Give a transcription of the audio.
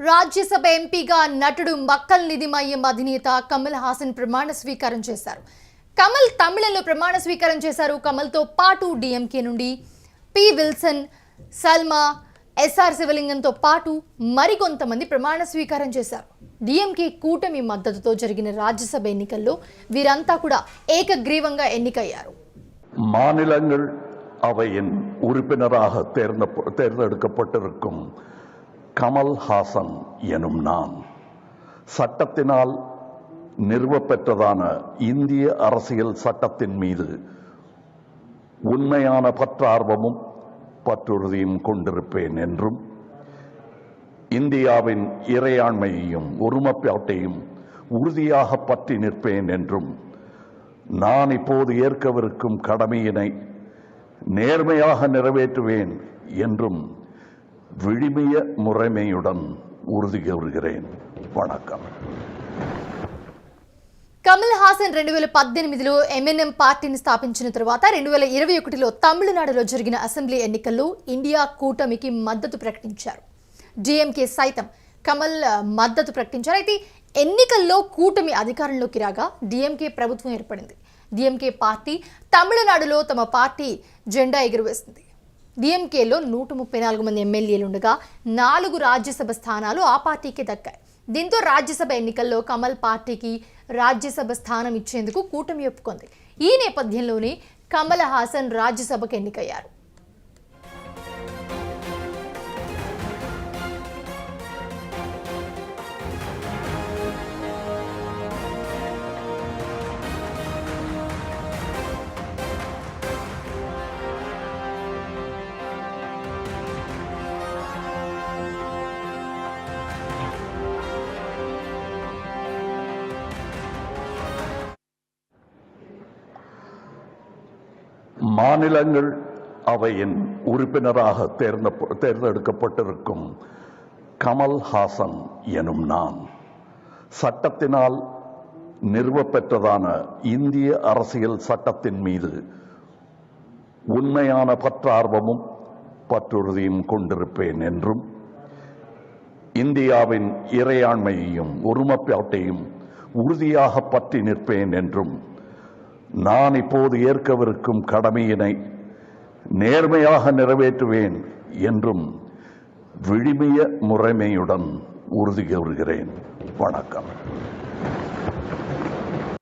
రాజ్యసభ ఎంపీగా నటుడు మక్కల్ నిధిమయం అధినేత కమల్ హాసన్ ప్రమాణ స్వీకారం చేశారు. కమల్ తమిళంలో ప్రమాణ స్వీకారం చేశారు. కమల్తో పాటు డిఎంకే నుండి పి విల్సన్, సల్మా, ఎస్ఆర్ శివలింగంతో పాటు మరికొంతమంది ప్రమాణ స్వీకారం చేశారు. డిఎంకే కూటమి మద్దతుతో జరిగిన రాజ్యసభ ఎన్నికల్లో వీరంతా కూడా ఏకగ్రీవంగా ఎన్నికయ్యారు. மாநிலங்கள் அவையின் உறுப்பினராக தேர்ந்தெடுக்கப்பட்டிருக்கும் கமல் ஹாசன் எனும் நான் சட்டத்தினால் நிறுவப்பெற்றதான இந்திய அரசியல் சட்டத்தின் மீது உண்மையான பற்றார்வமும் பற்றுறுதியும் கொண்டிருப்பேன் என்றும் இந்தியாவின் இறையாண்மையையும் ஒருமைப்பாட்டையும் உறுதியாக பற்றி நிற்பேன் என்றும் நான் இப்போது ஏற்கவிருக்கும் கடமையினை நேர்மையாக நிறைவேற்றுவேன் என்றும் விழிமிய முறைமையுடன் உறுதி கூறுகிறேன். வணக்கம். కమల్ హాసన్ 2018లో ఎంఎన్ఎం పార్టీని స్థాపించిన తర్వాత 2021లో తమిళనాడులో జరిగిన అసెంబ్లీ ఎన్నికల్లో ఇండియా కూటమికి మద్దతు ప్రకటించారు. డిఎంకే సైతం కమల్ మద్దతు ప్రకటించారు. అయితే ఎన్నికల్లో కూటమి అధికారంలోకి రాగా డిఎంకే ప్రభుత్వం ఏర్పడింది. డిఎంకే పార్టీ తమిళనాడులో తమ పార్టీ జెండా ఎగురవేసింది. డిఎంకేలో 134 మంది ఎమ్మెల్యేలు ఉండగా 4 రాజ్యసభ స్థానాలు ఆ పార్టీకి దక్కాయి. దీంతో రాజ్యసభ ఎన్నికల్లో కమల్ పార్టీకి రాజ్యసభ స్థానం ఇచ్చేందుకు కూటమి ఒప్పుకుంది. ఈ నేపథ్యంలోనే కమల్ హాసన్ రాజ్యసభకు ఎన్నికయ్యారు. மாநிலங்கள் அவையின் உறுப்பினராக தேர்ந்தெடுக்கப்பட்டிருக்கும் கமல் ஹாசன் எனும் நான் சட்டத்தினால் நிறுவப்பெற்றதான இந்திய அரசியல் சட்டத்தின் மீது உண்மையான பற்றார்வமும் பற்றுறுதியும் கொண்டிருப்பேன் என்றும் இந்தியாவின் இறையாண்மையையும் ஒருமைப்பாட்டையும் உறுதியாக பற்றி நிற்பேன் என்றும் நான் இப்போது ஏற்கவிருக்கும் கடமையினை நேர்மையாக நிறைவேற்றுவேன் என்றும் விழிமிய முறைமையுடன் உறுதி கூறுகிறேன். வணக்கம்.